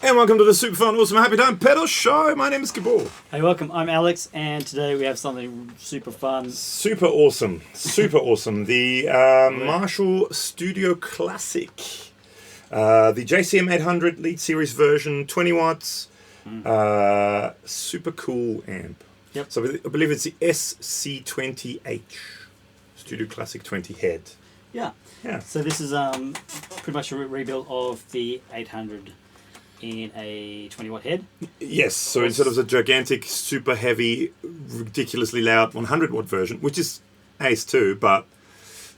And welcome to the Super Fun Awesome Happy Time Pedal Show. My name is Gabor. Hey, welcome. I'm Alex, and today we have something super fun. Super awesome. Super awesome. The Marshall Studio Classic. The JCM 800 Lead Series version, 20 watts. Super cool amp. Yep. So I believe it's the SC20H. Studio Classic 20 head. Yeah. So this is pretty much a rebuild of the 800 in a 20 watt head. Yes, so instead of the gigantic, super heavy, ridiculously loud 100 watt version, which is ace too, but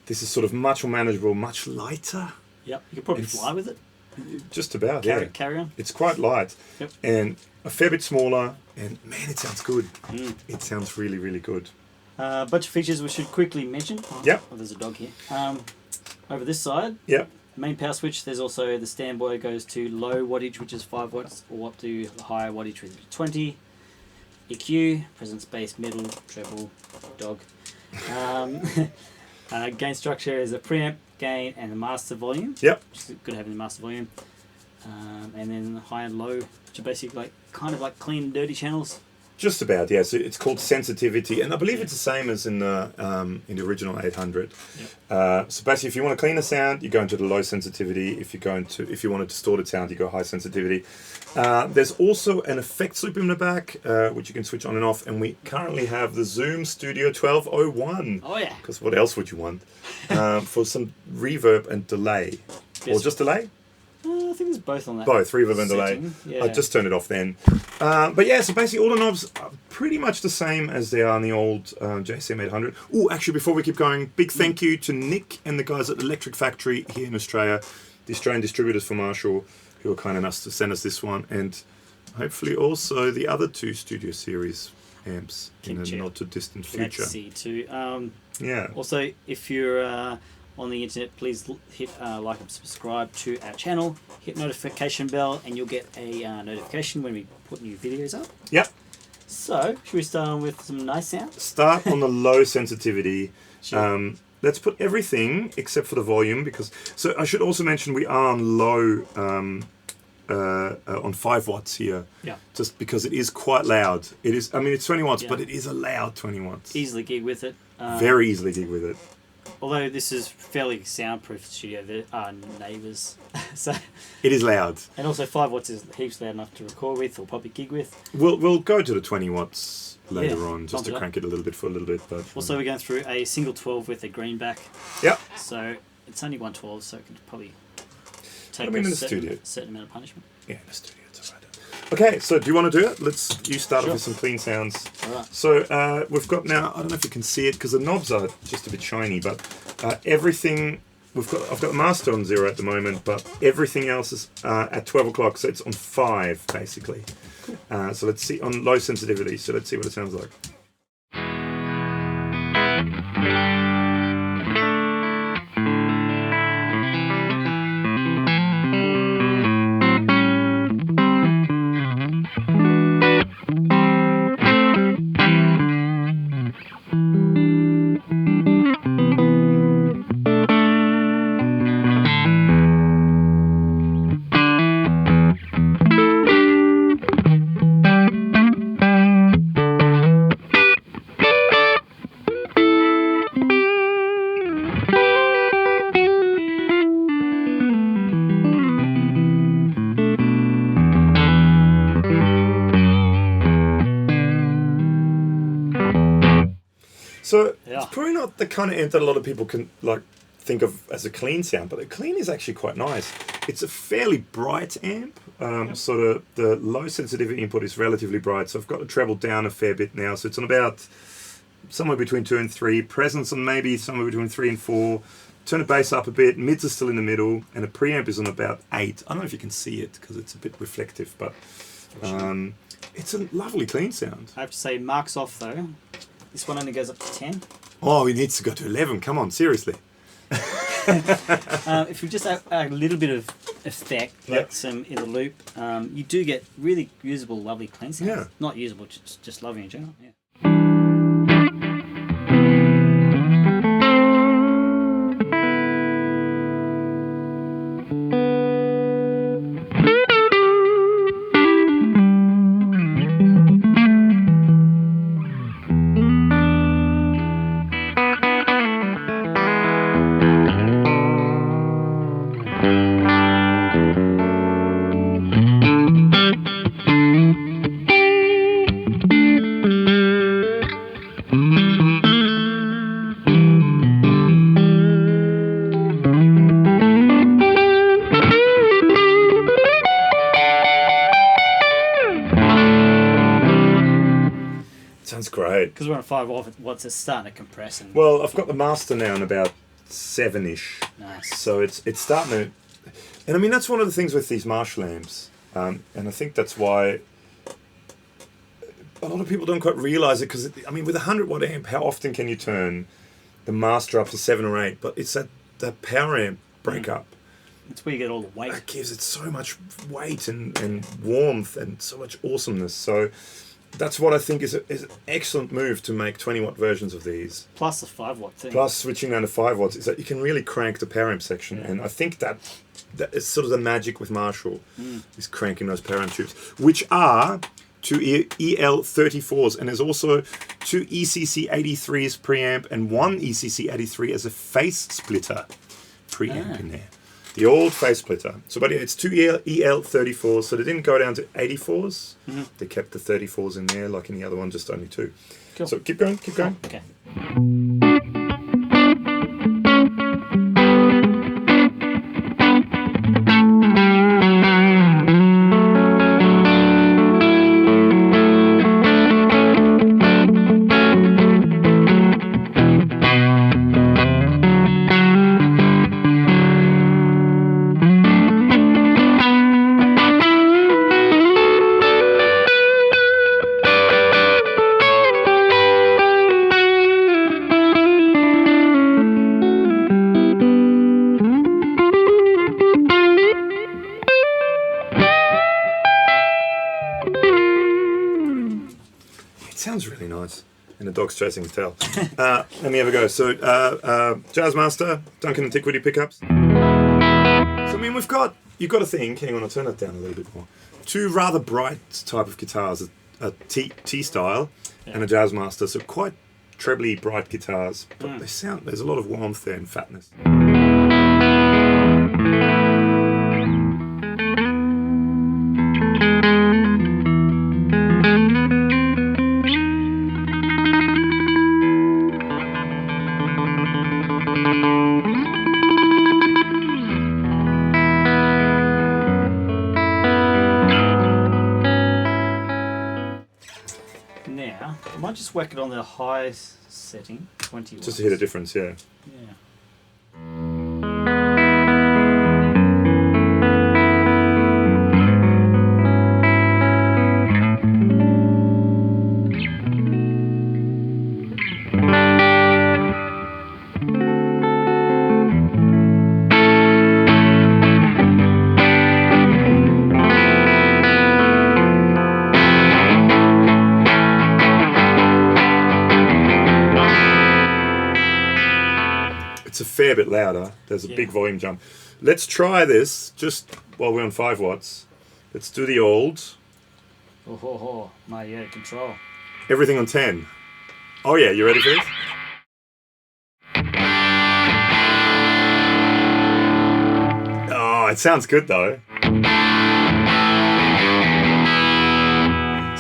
this is sort of much more manageable, much lighter. Yep, you could probably fly with it. Just about, Carry on. It's quite light. Yep. And a fair bit smaller, and man, it sounds good. It sounds really, really good. A bunch of features we should quickly mention. Yep. Oh, there's a dog here. Over this side, Yep. the main power switch, there's also the standby goes to low wattage, which is 5 watts, or up to the higher wattage, which is 20. EQ, presence, bass, middle, treble, dog. Gain structure is a preamp, gain, and the master volume. Yep. Which is good having the master volume. And then high and low, which are basically kind of like clean and dirty channels. Just about, yeah. So it's called sensitivity, and I believe it's the same as in the original 800. Yep. So basically, if you want a cleaner sound, you go into the low sensitivity. If you want a distorted sound, you go high sensitivity. There's also an effects loop in the back, which you can switch on and off. And we currently have the Zoom Studio 1201. Oh yeah. Because what else would you want? For some reverb and delay, Yes. or just delay. I think there's both on that. Both, reverb and delay. setting. Yeah. I just turned it off then. But yeah, so basically all the knobs are pretty much the same as they are in the old JCM 800. Oh, actually, before we keep going, big thank you to Nick and the guys at Electric Factory here in Australia, the Australian distributors for Marshall, who were kind enough to send us this one, and hopefully also the other two Studio Series amps in a not too distant future. See too. Yeah. Also, if you're on the internet, please hit like and subscribe to our channel, hit notification bell, and you'll get a notification when we put new videos up. Yep. So, should we start on with some nice sounds? Start on the low sensitivity. Sure. Let's put everything except for the volume, because so I should also mention we are on low on 5 watts here. Yeah. Just because it is quite loud. It is. I mean, it's 20 watts, Yeah. but it is a loud 20 watts. Easily gig with it. Very easily gig with it. Although this is fairly soundproof studio, there are neighbours. So, It is loud. and also 5 watts is heaps loud enough to record with or probably gig with. We'll go to the 20 watts later Yeah, on, just bump to it up. crank it a little bit for a little bit. But Also, we're going through a single 12 with a greenback. Yep. So it's only 112, so it could probably take in the certain studio. amount of punishment. Yeah, in the studio. It's all right. Okay, so do you want to do it? You start Sure. off with some clean sounds. All right. So we've got now, I don't know if you can see it because the knobs are just a bit shiny, but everything, I've got master on 0 at the moment, but everything else is at 12 o'clock, so it's on 5 basically. So let's see, on low sensitivity, so let's see what it sounds like. So it's probably not the kind of amp that a lot of people can think of as a clean sound, but a clean is actually quite nice. It's a fairly bright amp. Sort of the low sensitivity input is relatively bright, so I've got the treble down a fair bit now. So it's on about somewhere between 2 and 3. Presence on maybe somewhere between 3 and 4. Turn the bass up a bit. Mids are still in the middle, and the preamp is on about 8. I don't know if you can see it because it's a bit reflective, but it's a lovely clean sound. I have to say, marks off though. This one only goes up to 10. Oh, it needs to go to 11. Come on, seriously. If you just add a little bit of effect, like some in the loop, you do get really usable, lovely clean sounds. Yeah. Not usable, just lovely in general. Yeah. sounds great. Because we're on 5 watts, it's starting to compress. And Well, I've got the master now in about 7-ish. nice. So it's starting to... And I mean, that's one of the things with these Marshall amps. And I think that's why a lot of people don't quite realise it. Because, I mean, with a 100-watt amp, how often can you turn the master up to 7 or 8? But it's that power amp breakup. It's where you get all the weight. That gives it so much weight and warmth and so much awesomeness. So that's what I think is an excellent move to make 20-watt versions of these. Plus the 5-watt thing. Plus switching down to 5 watts is that you can really crank the power amp section. And I think that is sort of the magic with Marshall, is cranking those power amp tubes, which are 2 EL34s. And there's also 2 ECC83s preamp and 1 ECC83 as a face splitter preamp in there. The old face splitter. So, but it's 2 EL34s, so they didn't go down to 84s. They kept the 34s in there, like in the other one, just only 2. Cool. So keep going, keep going. Okay. Sounds really nice. And the dog's chasing his tail. Let me have a go. So, Jazzmaster, Duncan Antiquity pickups. So, I mean, you've got to think, hang on, I'll turn that down a little bit more. 2 rather bright type of guitars, a T-style and a Jazzmaster. So quite trebly bright guitars, but there's a lot of warmth there and fatness. Now, I might just whack it on the high setting, 20 watts. Just to hit a difference, yeah. Yeah. It's a fair bit louder. There's a big volume jump. Let's try this just while we're on 5 watts. Let's do the old. Oh, ho, ho. My, yeah, control. Everything on 10. Oh yeah, you ready for this? Oh, it sounds good though.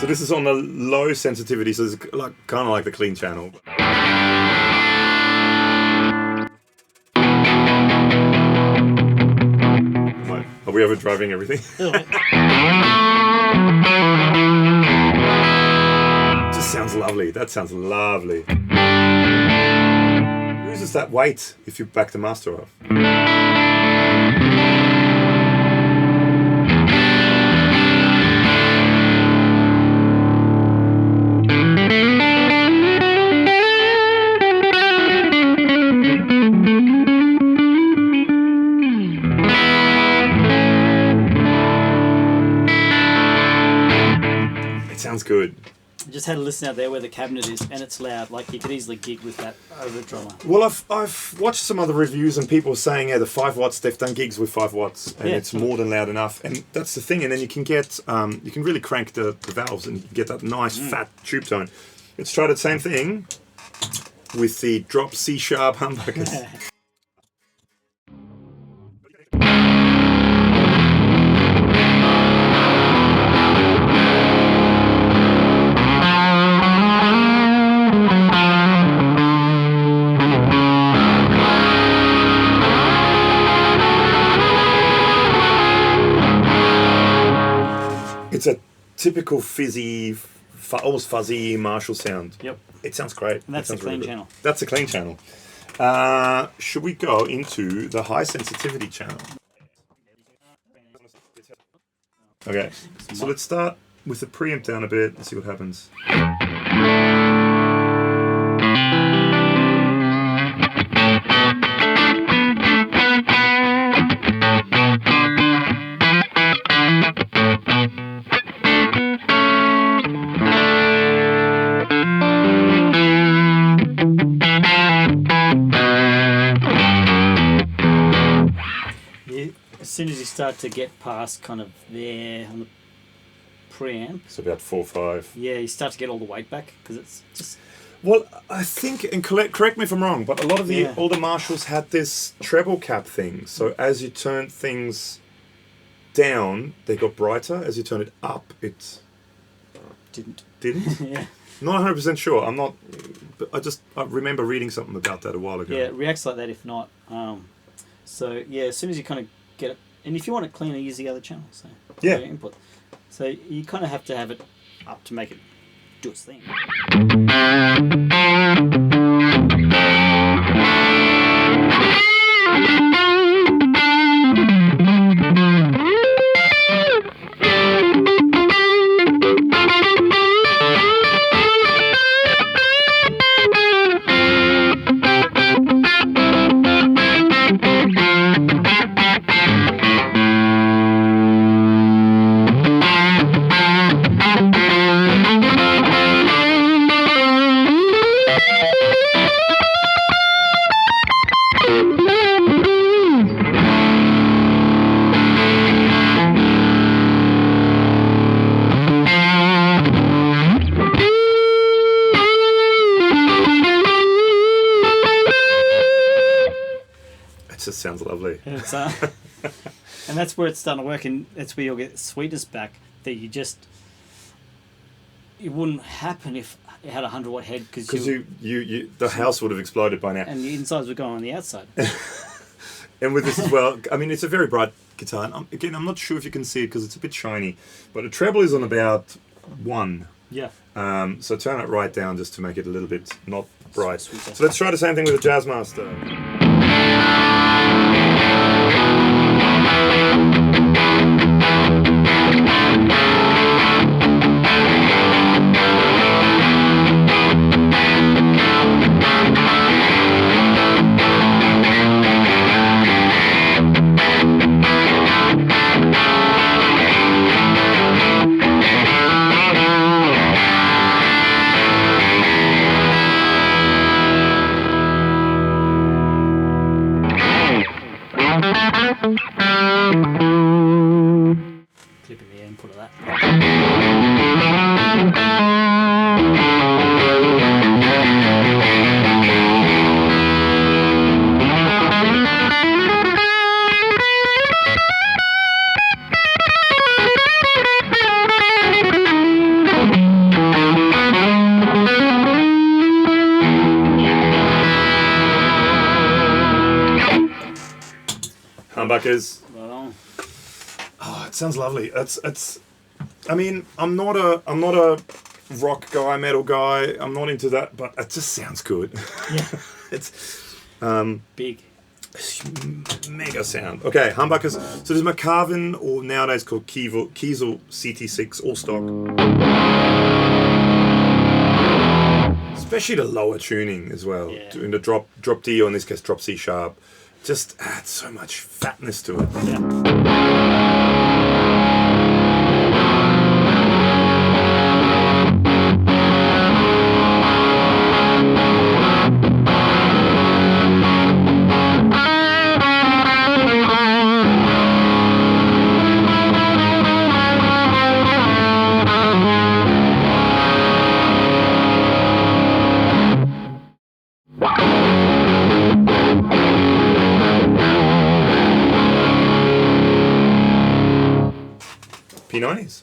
So this is on the low sensitivity, so it's like kind of like the clean channel. Are we overdriving everything? Just sounds lovely. That sounds lovely. Loses that weight if you back the master off. Sounds good. I just had a listen out there where the cabinet is, and it's loud. Like you could easily gig with that over a drummer. Well, I've watched some other reviews and people saying, yeah, the 5 watts, they've done gigs with 5 watts, and it's more than loud enough. And that's the thing. And then you can get, you can really crank the valves and you can get that nice fat tube tone. Let's try the same thing with the drop C sharp humbuckers. It's a typical fizzy almost fuzzy Marshall sound. Yep. It sounds great. And that's a clean channel. That's a clean channel. Should we go into the high sensitivity channel? Okay, so let's start with the preamp down a bit and see what happens. As soon as you start to get past kind of there on the preamp, So about 4-5. yeah, you start to get all the weight back because it's just Well, I think, and correct me if I'm wrong, but a lot of the older Marshalls had this treble cap thing. So as you turn things down, they got brighter. As you turn it up, it didn't. didn't. Yeah. Not 100% sure. I'm not. But I remember reading something about that a while ago. Yeah, it reacts like that if not. So yeah, as soon as you kind of get it, and if you want it cleaner, use the other channel. So Yeah. input. So you kind of have to have it up to make it do its thing. Just sounds lovely. And, and that's where it's starting to work, and that's where you'll get sweetness back that it wouldn't happen if it had a 100-watt head because the house would have exploded by now. And the insides were going on the outside. And with this as well, I mean, it's a very bright guitar. And I'm not sure if you can see it because it's a bit shiny, but the treble is on about 1. Yeah. So turn it right down just to make it a little bit not bright. Sweet. So let's try the same thing with the Jazzmaster. Clipping the input of that. Humbuckers. Well, Oh, it sounds lovely. It's. I mean, I'm not a rock guy, metal guy. I'm not into that, but it just sounds good. yeah, It's big. mega sound. Okay, humbuckers. So there's McCarvin, or nowadays called Kiesel CT6 all stock. Especially the lower tuning as well. Yeah. Doing the drop D, or in this case drop C sharp, just adds so much fatness to it. Yeah. P90s.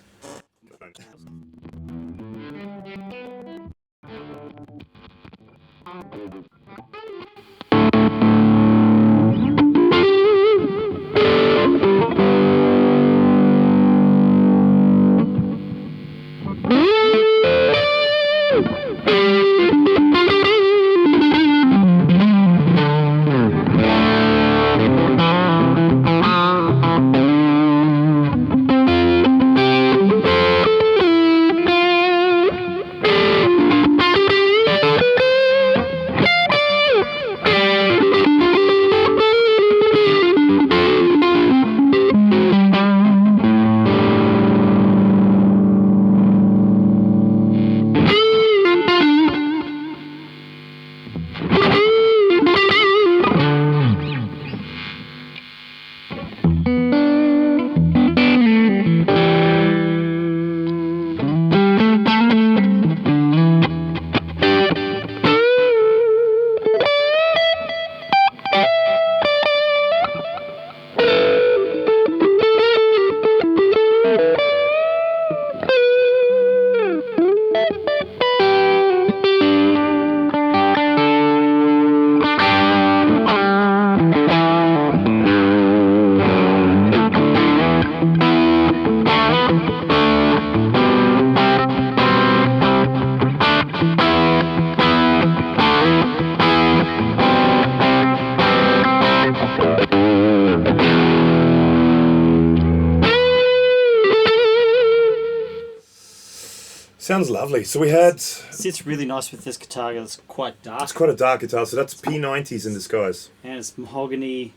Sounds lovely. So we had... Sits really nice with this guitar. It's quite dark. It's quite a dark guitar, so that's P90s in disguise. And it's mahogany.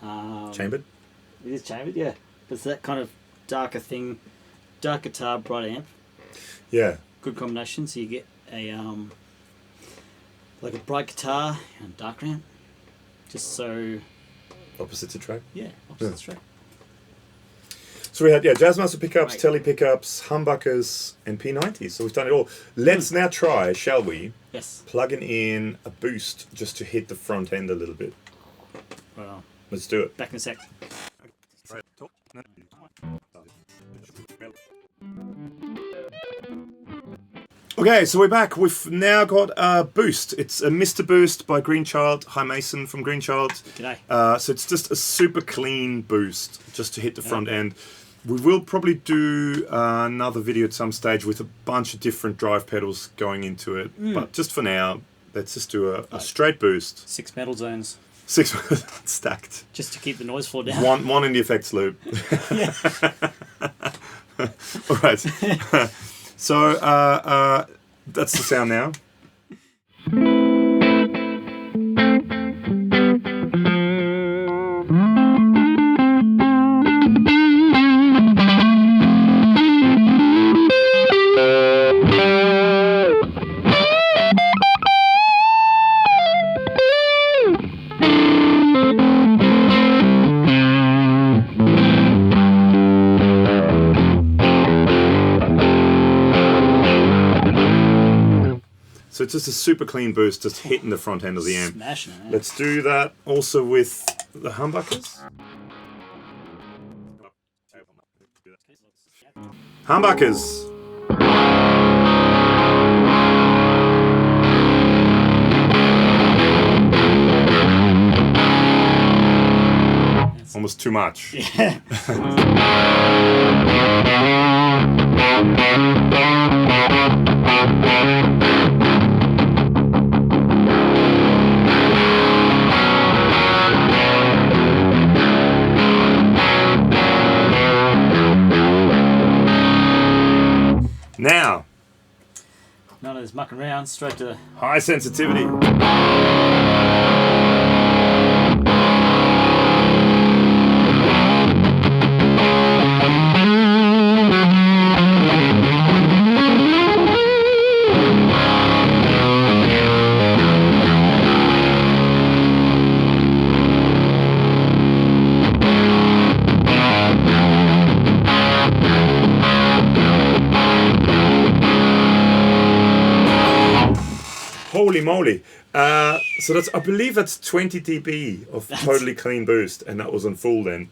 Chambered? It is chambered, yeah. But it's that kind of darker thing. Dark guitar, bright amp. Yeah. Good combination. So you get a like a bright guitar and dark amp. Just so... Opposites attract? Yeah, opposites attract. So we had Jazzmaster pickups, Tele pickups, humbuckers, and P90s. So we've done it all. Let's now try, shall we? Yes. Plugging in a boost just to hit the front end a little bit. Right on. Let's do it. Back in a sec. Okay, so we're back. We've now got a boost. It's a Mr. Boost by Greenchild. Hi, Mason from Greenchild. G'day. So it's just a super clean boost just to hit the front end. We will probably do another video at some stage with a bunch of different drive pedals going into it. But just for now, let's just do a straight boost. 6 metal zones. 6 stacked. Just to keep the noise floor down. One in the effects loop. All right. So that's the sound now. So it's just a super clean boost, just hitting the front end of the amp. Smashing it. Let's do that also with the humbuckers. Humbuckers. Almost too much. Yeah. Now, none of this mucking around, straight to high sensitivity. Holy moly. So that's, I believe that's 20 dB of totally clean boost, and that was on full then.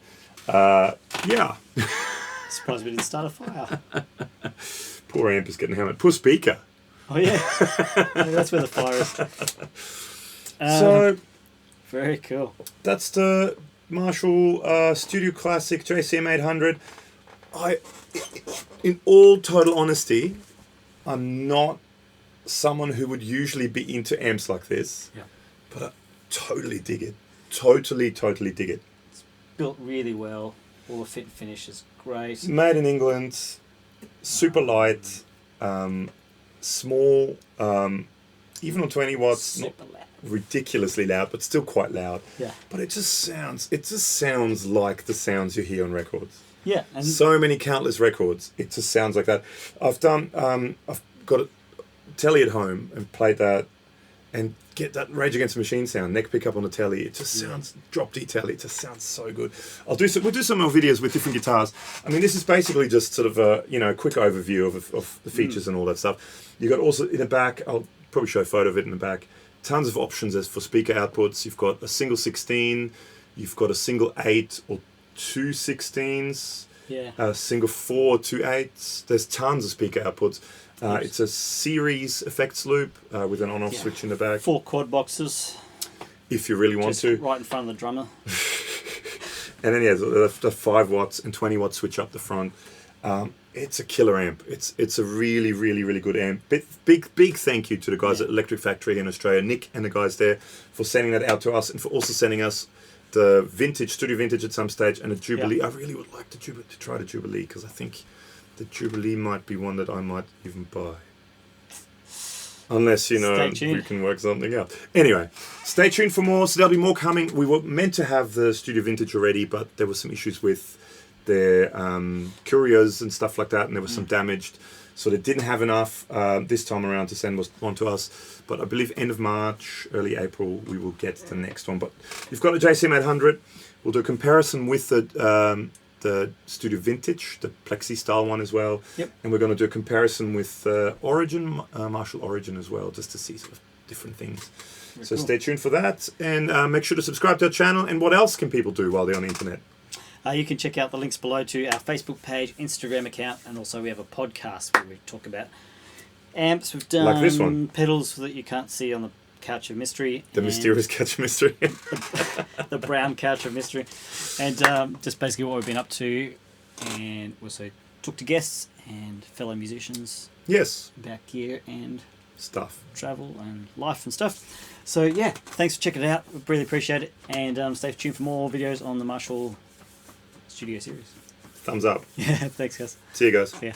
Yeah. Surprised we didn't start a fire. Poor amp is getting hammered. Poor speaker. Oh yeah. Maybe that's where the fire is. So very cool. That's the Marshall Studio Classic JCM 800. In all total honesty, I'm not someone who would usually be into amps like this, but I totally dig it. Totally dig it. It's built really well. All the fit and finish is great. Made in England, super light, small, even on 20 watts, Super loud. ridiculously loud, but still quite loud. Yeah. But it just sounds like the sounds you hear on records. Yeah. And So many countless records. It just sounds like that. I've got a telly at home and played that, and get that Rage Against the Machine sound, neck pickup on the telly. It just sounds, drop D telly, it just sounds so good. We'll do some more videos with different guitars. I mean, this is basically just sort of a quick overview of the features and all that stuff. You got also in the back, I'll probably show a photo of it in the back, tons of options as for speaker outputs. You've got a single 16, you've got a single 8 or two 16s, a single 4 or two 8s. There's tons of speaker outputs. It's a series effects loop with an on-off switch in the back. 4 quad boxes. If you really want just to. right in front of the drummer. And then the 5 watts and 20 watt switch up the front. It's a killer amp. It's a really good amp. Big thank you to the guys at Electric Factory in Australia, Nick and the guys there, for sending that out to us, and for also sending us the Studio Vintage at some stage, and a Jubilee. I really would like to try the Jubilee, because I think The Jubilee might be one that I might even buy. Unless, you know, we can work something out. Anyway, stay tuned for more. So there'll be more coming. We were meant to have the Studio Vintage already, but there were some issues with their couriers and stuff like that, and there was some damaged. So they didn't have enough this time around to send one to us. But I believe end of March, early April, we will get the next one. But you've got a JCM 800. We'll do a comparison with the Studio Vintage, the Plexi style one as well. Yep. And we're going to do a comparison with Origin, Marshall Origin as well, just to see sort of different things. Very so cool. stay tuned for that. And make sure to subscribe to our channel. And what else can people do while they're on the internet? You can check out the links below to our Facebook page, Instagram account, and also we have a podcast where we talk about amps. We've done Like this one. pedals that you can't see on the Couch of Mystery. The mysterious Couch of Mystery. The brown Couch of Mystery. And just basically what we've been up to. And also talk to guests and fellow musicians Yes. about gear and Stuff. travel and life and stuff. So yeah, thanks for checking it out. We really appreciate it. And stay tuned for more videos on the Marshall Studio series. Thumbs up. Yeah, thanks guys. See you guys. Yeah.